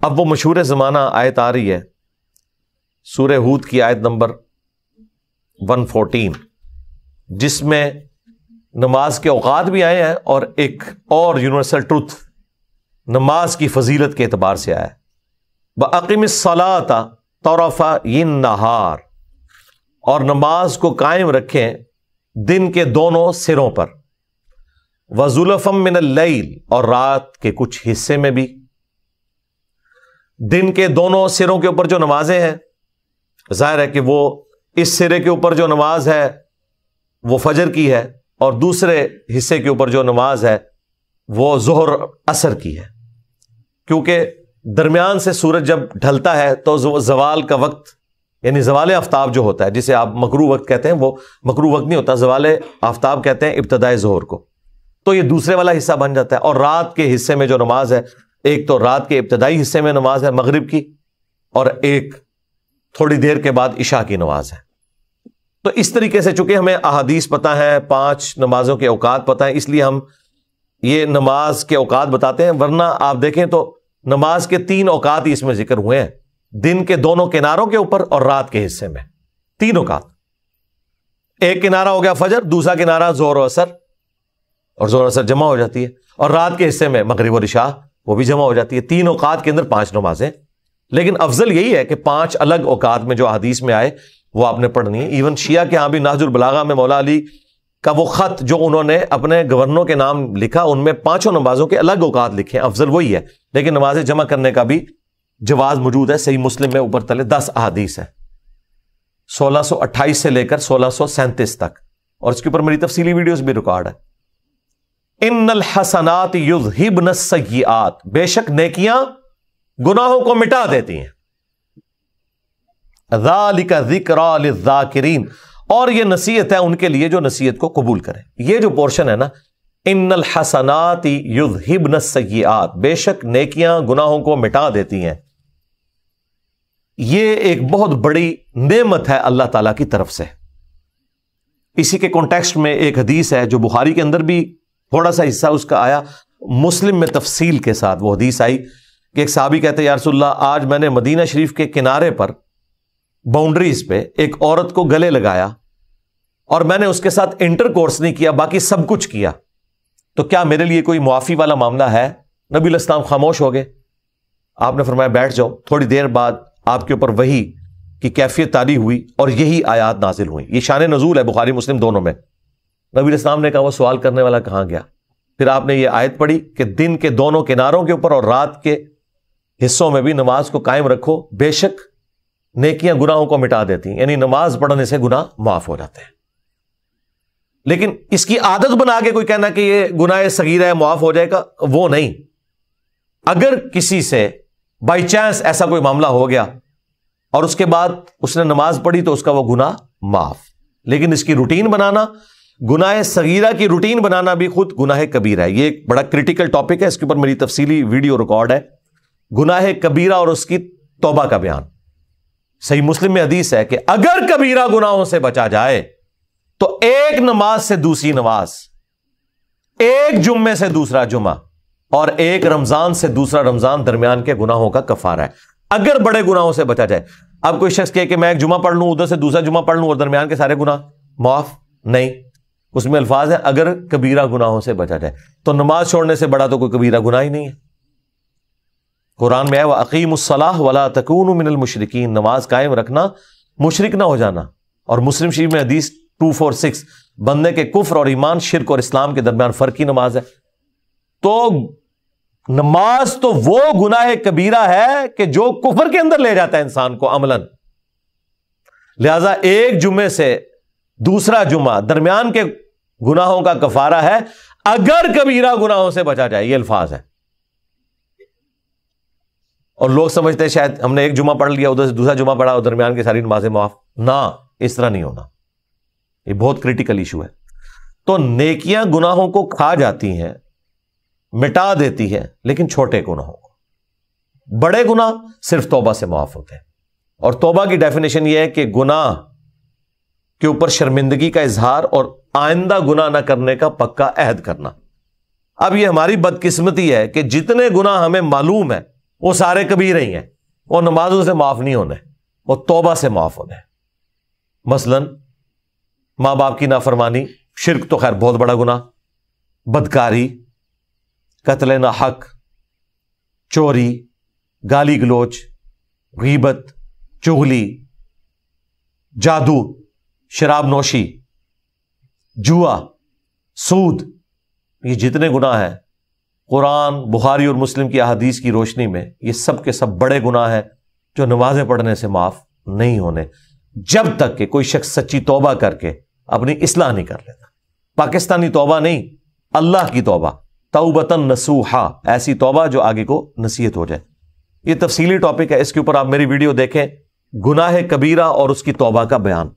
اب وہ مشہور زمانہ آیت آ رہی ہے سورہ ہود کی آیت نمبر 114، جس میں نماز کے اوقات بھی آئے ہیں اور ایک اور یونیورسل ٹروتھ نماز کی فضیلت کے اعتبار سے آیا ہے۔ وَأَقِمِ الصَّلَاةَ طَرَفَيِ النَّهَارِ، اور نماز کو قائم رکھیں دن کے دونوں سروں پر، وَزُلَفًا مِّنَ اللَّيْلِ، اور رات کے کچھ حصے میں بھی۔ دن کے دونوں سروں کے اوپر جو نمازیں ہیں، ظاہر ہے کہ وہ اس سرے کے اوپر جو نماز ہے وہ فجر کی ہے، اور دوسرے حصے کے اوپر جو نماز ہے وہ ظہر عصر کی ہے، کیونکہ درمیان سے سورج جب ڈھلتا ہے تو زوال کا وقت، یعنی زوال آفتاب جو ہوتا ہے جسے آپ مکروہ وقت کہتے ہیں، وہ مکروہ وقت نہیں ہوتا، زوال آفتاب کہتے ہیں ابتدائے ظہر کو، تو یہ دوسرے والا حصہ بن جاتا ہے۔ اور رات کے حصے میں جو نماز ہے، ایک تو رات کے ابتدائی حصے میں نماز ہے مغرب کی، اور ایک تھوڑی دیر کے بعد عشاء کی نماز ہے۔ تو اس طریقے سے چونکہ ہمیں احادیث پتہ ہیں، 5 نمازوں کے اوقات پتہ ہیں، اس لیے ہم یہ نماز کے اوقات بتاتے ہیں، ورنہ آپ دیکھیں تو نماز کے 3 اوقات ہی اس میں ذکر ہوئے ہیں، دن کے دونوں کناروں کے اوپر اور رات کے حصے میں 3 اوقات۔ ایک کنارہ ہو گیا فجر، دوسرا کنارہ ظہر و عصر، اور ظہر و عصر جمع ہو جاتی ہے، اور رات کے حصے میں مغرب اور عشاء وہ بھی جمع ہو جاتی ہے۔ 3 اوقات کے اندر 5 نمازیں، لیکن افضل یہی ہے کہ 5 الگ اوقات میں جو حدیث میں آئے وہ آپ نے پڑھنی ہے۔ ایون شیعہ کے ہاں بھی نہج البلاغہ میں مولا علی کا وہ خط جو انہوں نے اپنے گورنروں کے نام لکھا، ان میں 5 نمازوں کے الگ اوقات لکھے ہیں، افضل وہی ہے، لیکن نمازیں جمع کرنے کا بھی جواز موجود ہے۔ صحیح مسلم میں اوپر تلے 10 احادیث ہیں، 1628 سے لے کر 1637 تک، اور اس کے اوپر میری تفصیلی ویڈیوز بھی ریکارڈ ہے۔ ان الحسنات یذہبن السیئات، بے شک نیکیاں گناہوں کو مٹا دیتی ہیں۔ ذالک ذکریٰ للذاکرین، اور یہ نصیحت ہے ان کے لیے جو نصیحت کو قبول کریں۔ یہ جو پورشن ہے نا، ان الحسنات یذہبن السیئات، بے شک نیکیاں گناہوں کو مٹا دیتی ہیں، یہ ایک بہت بڑی نعمت ہے اللہ تعالیٰ کی طرف سے۔ اسی کے کانٹیکسٹ میں ایک حدیث ہے جو بخاری کے اندر بھی تھوڑا سا حصہ اس کا آیا، مسلم میں تفصیل کے ساتھ وہ حدیث آئی کہ ایک صحابی کہتے ہیں یا رسول اللہ، آج میں نے مدینہ شریف کے کنارے پر باؤنڈریز پہ ایک عورت کو گلے لگایا اور میں نے اس کے ساتھ انٹر کورس نہیں کیا، باقی سب کچھ کیا، تو کیا میرے لیے کوئی معافی والا معاملہ ہے؟ نبی علیہ السلام خاموش ہو گئے۔ آپ نے فرمایا بیٹھ جاؤ۔ تھوڑی دیر بعد آپ کے اوپر وحی کی کیفیت طاری ہوئی اور یہی آیات نازل ہوئی۔ یہ شان نزول ہے بخاری مسلم دونوں میں۔ نبی علیہ السلام نے کہا وہ سوال کرنے والا کہاں گیا؟ پھر آپ نے یہ آیت پڑھی کہ دن کے دونوں کناروں کے اوپر اور رات کے حصوں میں بھی نماز کو قائم رکھو، بے شک نیکیاں گناہوں کو مٹا دیتی ہیں، یعنی نماز پڑھنے سے گناہ معاف ہو جاتے ہیں۔ لیکن اس کی عادت بنا کے کوئی کہنا کہ یہ گناہ صغیرہ ہے معاف ہو جائے گا، وہ نہیں۔ اگر کسی سے بائی چانس ایسا کوئی معاملہ ہو گیا اور اس کے بعد اس نے نماز پڑھی تو اس کا وہ گناہ معاف، لیکن اس کی روٹین بنانا، گناہ صغیرہ کی روٹین بنانا بھی خود گناہ کبیرہ ہے۔ یہ ایک بڑا کریٹیکل ٹاپک ہے، اس کے اوپر میری تفصیلی ویڈیو ریکارڈ ہے، گناہ کبیرہ اور اس کی توبہ کا بیان۔ صحیح مسلم میں حدیث ہے کہ اگر کبیرہ گناہوں سے بچا جائے تو ایک نماز سے دوسری نماز، ایک جمعے سے دوسرا جمعہ، اور ایک رمضان سے دوسرا رمضان درمیان کے گناہوں کا کفارہ ہے، اگر بڑے گناہوں سے بچا جائے۔ اب کوئی شخص کہے کہ میں ایک جمعہ پڑھ لوں، ادھر سے دوسرا جمعہ پڑھ لوں اور درمیان کے سارے گناہ معاف، نہیں، اس میں الفاظ ہیں اگر کبیرہ گناہوں سے بچا جائے، تو نماز چھوڑنے سے بڑا تو کوئی کبیرہ گناہ ہی نہیں ہے۔ قرآن میں ہے وَأَقِیمُوا الصَّلَاةَ وَلَا تَکُونُوا مِنَ الْمُشْرِکِینَ، نماز قائم رکھنا، مشرک نہ ہو جانا۔ اور مسلم شریف میں حدیث 246، بندے کے کفر اور ایمان، شرک اور اسلام کے درمیان فرق کی نماز ہے۔ تو نماز تو وہ گناہ کبیرہ ہے کہ جو کفر کے اندر لے جاتا ہے انسان کو عملاً، لہذا ایک جمعے سے دوسرا جمعہ درمیان کے گناہوں کا کفارہ ہے اگر کبیرہ گناہوں سے بچا جائے، یہ الفاظ ہے۔ اور لوگ سمجھتے ہیں شاید ہم نے ایک جمعہ پڑھ لیا، ادھر سے دوسرا جمعہ پڑھا اور درمیان کی ساری نمازیں معاف، نہ، اس طرح نہیں ہونا، یہ بہت کریٹیکل ایشو ہے۔ تو نیکیاں گناہوں کو کھا جاتی ہیں، مٹا دیتی ہے، لیکن چھوٹے گناہوں کو، بڑے گناہ صرف توبہ سے معاف ہوتے ہیں۔ اور توبہ کی ڈیفینیشن یہ ہے کہ گناہ کے اوپر شرمندگی کا اظہار اور آئندہ گناہ نہ کرنے کا پکا عہد کرنا۔ اب یہ ہماری بدقسمتی ہے کہ جتنے گناہ ہمیں معلوم ہے وہ سارے کبیرے ہی ہیں، وہ نمازوں سے معاف نہیں ہونے، وہ توبہ سے معاف ہونے۔ مثلا ماں باپ کی نافرمانی، شرک تو خیر بہت بڑا گناہ، بدکاری، قتل ناحق، چوری، گالی گلوچ، غیبت، چغلی، جادو، شراب نوشی، جوا، سود، یہ جتنے گناہ ہیں قرآن، بخاری اور مسلم کی احادیث کی روشنی میں یہ سب کے سب بڑے گناہ ہیں جو نمازیں پڑھنے سے معاف نہیں ہونے، جب تک کہ کوئی شخص سچی توبہ کر کے اپنی اصلاح نہیں کر لیتا۔ پاکستانی توبہ نہیں، اللہ کی توبہ، توبۃ نصوحا، ایسی توبہ جو آگے کو نصیحت ہو جائے۔ یہ تفصیلی ٹاپک ہے، اس کے اوپر آپ میری ویڈیو دیکھیں، گناہ کبیرہ اور اس کی توبہ کا بیان۔